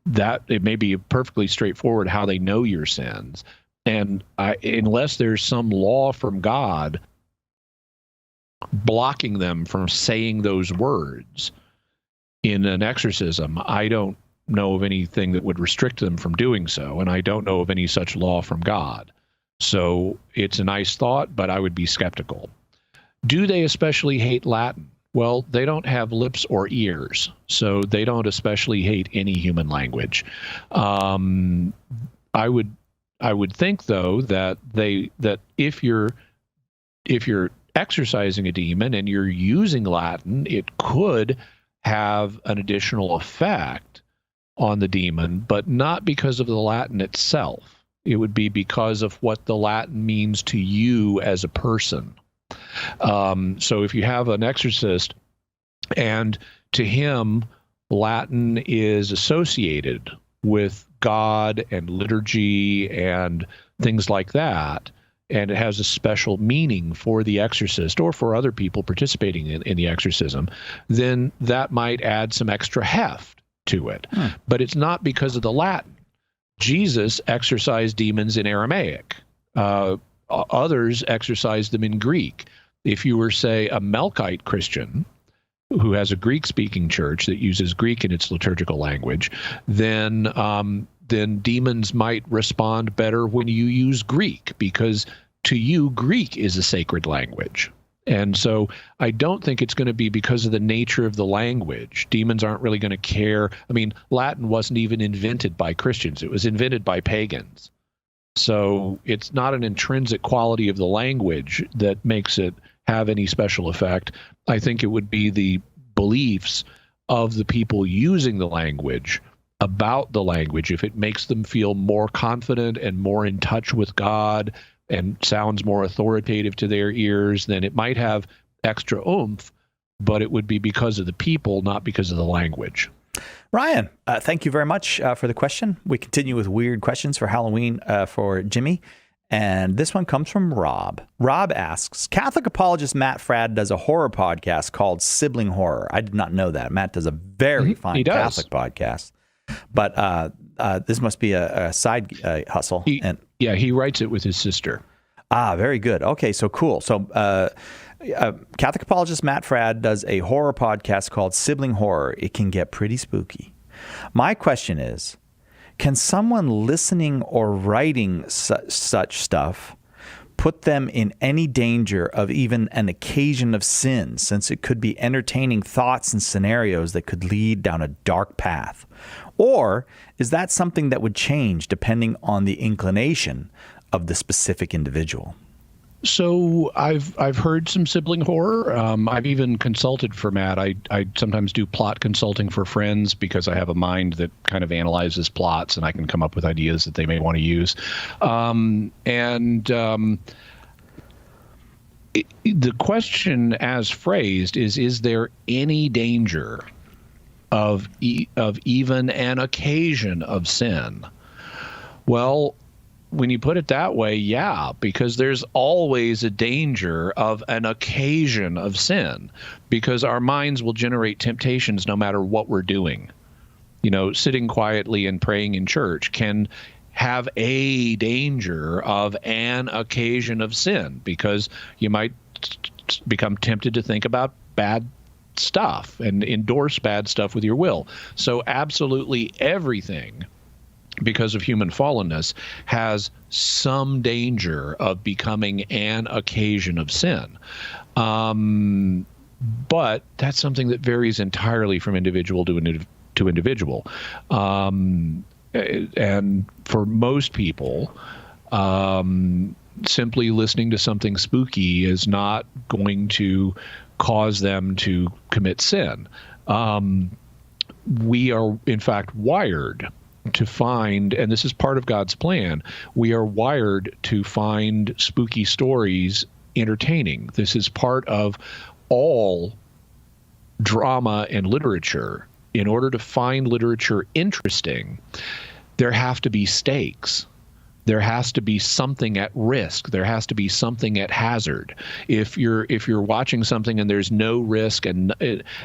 that it may be perfectly straightforward how they know your sins. And unless there's some law from God blocking them from saying those words in an exorcism, I don't know of anything that would restrict them from doing so, and I don't know of any such law from God. So it's a nice thought, but I would be skeptical. Do they especially hate Latin? Well, they don't have lips or ears, so they don't especially hate any human language. I would think, though, that if you're exorcising a demon and you're using Latin, it could have an additional effect on the demon, but not because of the Latin itself. It would be because of what the Latin means to you as a person. So if you have an exorcist and to him, Latin is associated with God and liturgy and things like that, and it has a special meaning for the exorcist or for other people participating in the exorcism, then that might add some extra heft to it. But it's not because of the Latin. Jesus exorcised demons in Aramaic. Others exorcised them in Greek. If you were, say, a Melkite Christian who has a Greek-speaking church that uses Greek in its liturgical language, then demons might respond better when you use Greek, because to you, Greek is a sacred language. And so I don't think it's going to be because of the nature of the language. Demons aren't really going to care. I mean, Latin wasn't even invented by Christians. It was invented by pagans. So it's not an intrinsic quality of the language that makes it have any special effect. I think it would be the beliefs of the people using the language about the language. If it makes them feel more confident and more in touch with God and sounds more authoritative to their ears, then it might have extra oomph, but it would be because of the people, not because of the language. Ryan, thank you very much for the question. We continue with weird questions for Halloween for Jimmy. And this one comes from Rob. Rob asks, Catholic apologist Matt Fradd does a horror podcast called Sibling Horror. I did not know that. Matt does a very fine Catholic podcast. But this must be a side hustle. He writes it with his sister. Very good. Okay, so cool. So Catholic apologist Matt Fradd does a horror podcast called Sibling Horror. It can get pretty spooky. My question is, can someone listening or writing such stuff put them in any danger of even an occasion of sin, since it could be entertaining thoughts and scenarios that could lead down a dark path? Or is that something that would change depending on the inclination of the specific individual? So I've heard some sibling horror. I've even consulted for Matt. I sometimes do plot consulting for friends because I have a mind that kind of analyzes plots and I can come up with ideas that they may want to use. The question as phrased is there any danger of even an occasion of sin? Well, when you put it that way, yeah, because there's always a danger of an occasion of sin, because our minds will generate temptations no matter what we're doing. Sitting quietly and praying in church can have a danger of an occasion of sin, because you might become tempted to think about bad stuff and endorse bad stuff with your will. So absolutely everything, because of human fallenness, has some danger of becoming an occasion of sin. But that's something that varies entirely from individual to to individual. And for most people, simply listening to something spooky is not going to cause them to commit sin. We are, in fact, wired to find, and this is part of God's plan, we are wired to find spooky stories entertaining. This is part of all drama and literature. In order to find literature interesting, there have to be stakes. There has to be something at risk. There has to be something at hazard. If you're watching something and there's no risk and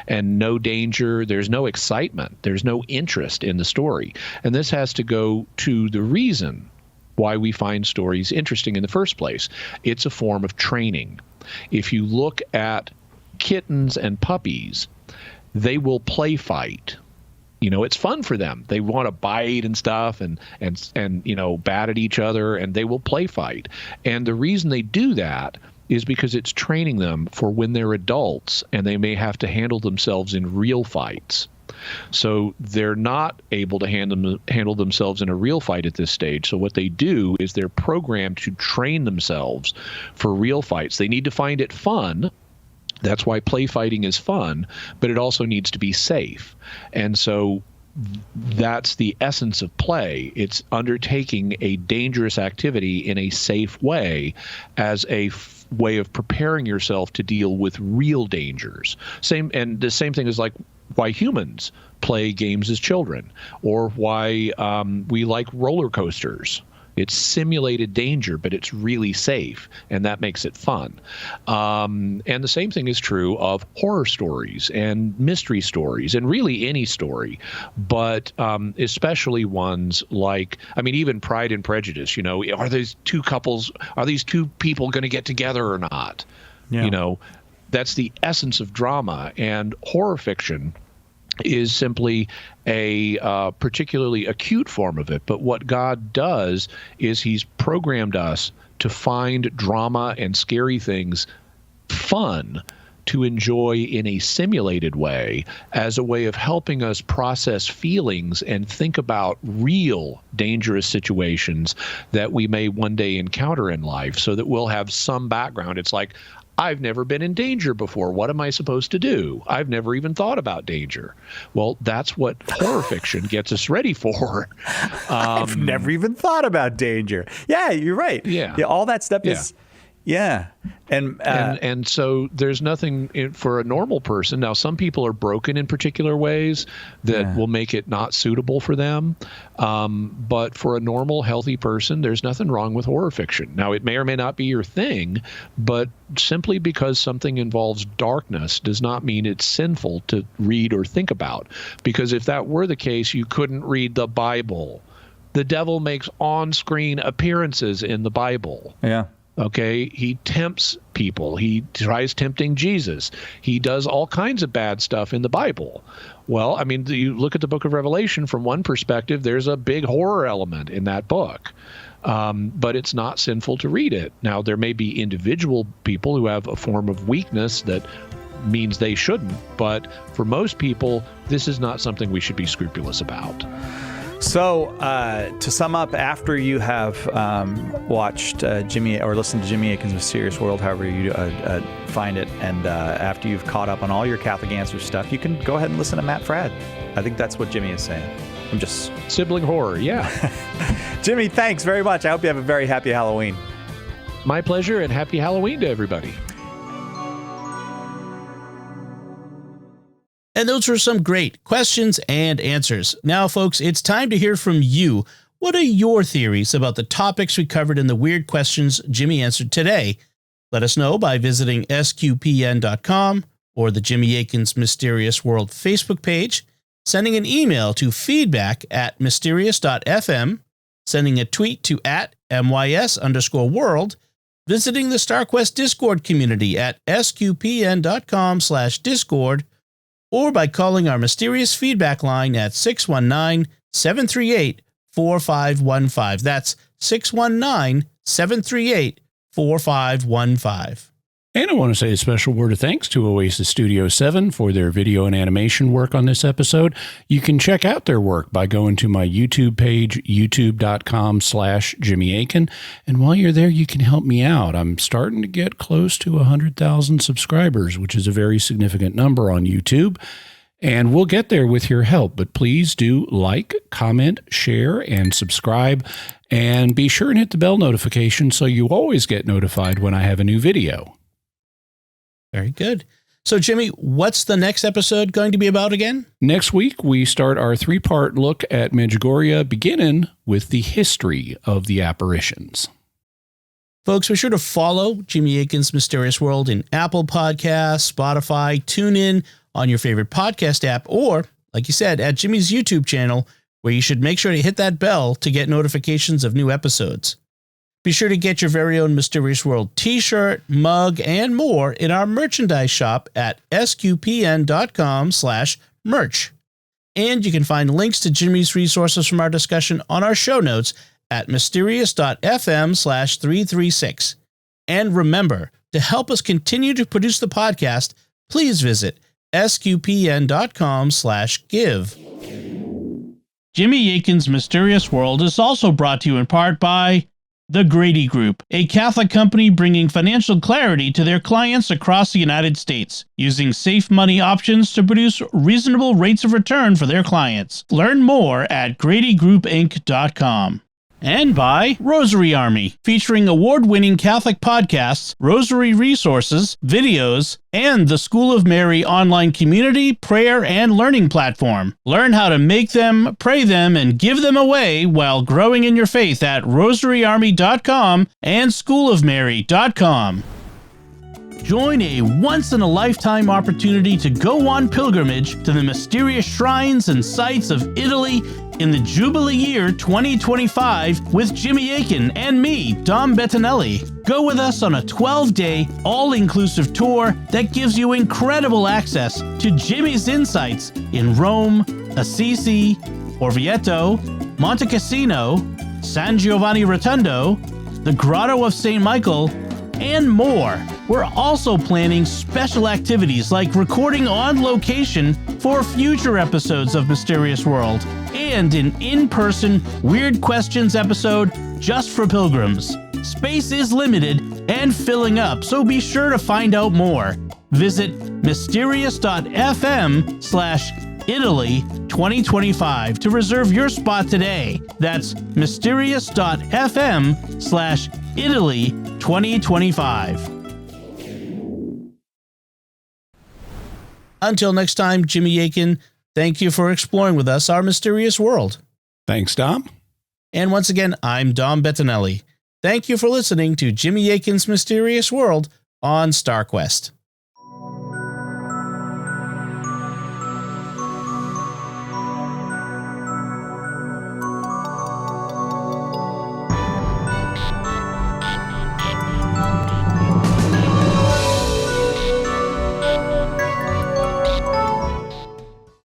no danger, there's no excitement, there's no interest in the story. And this has to go to the reason why we find stories interesting in the first place. It's a form of training. If you look at kittens and puppies, they will play fight. You know, it's fun for them. They want to bite and stuff and you know, bat at each other, and they will play fight. And the reason they do that is because it's training them for when they're adults and they may have to handle themselves in real fights. So they're not able to handle themselves in a real fight at this stage. So what they do is they're programmed to train themselves for real fights. They need to find it fun. That's why play fighting is fun, but it also needs to be safe. And so that's the essence of play. It's undertaking a dangerous activity in a safe way as a way of preparing yourself to deal with real dangers. And the same thing is like why humans play games as children, or why we like roller coasters. It's simulated danger, but it's really safe, and that makes it fun. And the same thing is true of horror stories and mystery stories, and really any story, but especially ones like, I mean, even Pride and Prejudice. You know, are these two people going to get together or not? Yeah. You know, that's the essence of drama, and horror fiction is simply a particularly acute form of it. But what God does is he's programmed us to find drama and scary things fun to enjoy in a simulated way, as a way of helping us process feelings and think about real dangerous situations that we may one day encounter in life, so that we'll have some background. It's like, I've never been in danger before. What am I supposed to do? I've never even thought about danger. Well, that's what horror fiction gets us ready for. I've never even thought about danger. Yeah, you're right. Yeah, all that stuff is. Yeah. And so there's nothing for a normal person. Now, some people are broken in particular ways that will make it not suitable for them. But for a normal, healthy person, there's nothing wrong with horror fiction. Now, it may or may not be your thing, but simply because something involves darkness does not mean it's sinful to read or think about. Because if that were the case, you couldn't read the Bible. The devil makes on-screen appearances in the Bible. Yeah. Okay, he tempts people. He tries tempting Jesus. He does all kinds of bad stuff in the Bible. Well, I mean, you look at the book of Revelation from one perspective, there's a big horror element in that book. But it's not sinful to read it. Now, there may be individual people who have a form of weakness that means they shouldn't. But for most people, this is not something we should be scrupulous about. So, to sum up, after you have watched Jimmy or listened to Jimmy Akin's Mysterious World, however you find it, and after you've caught up on all your Catholic Answers stuff, you can go ahead and listen to Matt Fradd. I think that's what Jimmy is saying. I'm just... Sibling horror, yeah. Jimmy, thanks very much. I hope you have a very happy Halloween. My pleasure, and happy Halloween to everybody. And those were some great questions and answers. Now, folks, it's time to hear from you. What are your theories about the topics we covered in the weird questions Jimmy answered today? Let us know by visiting sqpn.com or the Jimmy Akin's Mysterious World Facebook page, sending an email to feedback@mysterious.fm, sending a tweet to @mys_world, visiting the StarQuest Discord community at sqpn.com/discord, or by calling our mysterious feedback line at 619-738-4515. That's 619-738-4515. And I want to say a special word of thanks to Oasis Studio 7 for their video and animation work on this episode. You can check out their work by going to my YouTube page, youtube.com/Jimmy Akin. And while you're there, you can help me out. I'm starting to get close to 100,000 subscribers, which is a very significant number on YouTube. And we'll get there with your help, but please do like, comment, share, and subscribe. And be sure and hit the bell notification so you always get notified when I have a new video. Very good. So, Jimmy, what's the next episode going to be about again? Next week, we start our 3-part look at Medjugorje, beginning with the history of the apparitions. Folks, be sure to follow Jimmy Akin's Mysterious World in Apple Podcasts, Spotify, TuneIn, on your favorite podcast app, or, like you said, at Jimmy's YouTube channel, where you should make sure to hit that bell to get notifications of new episodes. Be sure to get your very own Mysterious World t-shirt, mug, and more in our merchandise shop at sqpn.com/merch. And you can find links to Jimmy's resources from our discussion on our show notes at mysterious.fm/336. And remember, to help us continue to produce the podcast, please visit sqpn.com/give. Jimmy Akin's Mysterious World is also brought to you in part by The Grady Group, a Catholic company bringing financial clarity to their clients across the United States, using safe money options to produce reasonable rates of return for their clients. Learn more at GradyGroupInc.com. And by Rosary Army, featuring award-winning Catholic podcasts, rosary resources, videos, and the School of Mary online community, prayer, and learning platform. Learn how to make them, pray them, and give them away while growing in your faith at rosaryarmy.com and schoolofmary.com. Join a once-in-a-lifetime opportunity to go on pilgrimage to the mysterious shrines and sites of Italy in the Jubilee year 2025 with Jimmy Akin and me, Dom Bettinelli. Go with us on a 12-day, all-inclusive tour that gives you incredible access to Jimmy's insights in Rome, Assisi, Orvieto, Monte Cassino, San Giovanni Rotondo, the Grotto of St. Michael, and more. We're also planning special activities like recording on location for future episodes of Mysterious World and an in-person Weird Questions episode just for pilgrims. Space is limited and filling up, so be sure to find out more. Visit mysterious.fm/Italy 2025 to reserve your spot today. That's mysterious.fm/Italy 2025. Until next time, Jimmy Akin, thank you for exploring with us our mysterious world. Thanks, Dom. And once again, I'm Dom Bettinelli. Thank you for listening to Jimmy Akin's Mysterious World on StarQuest.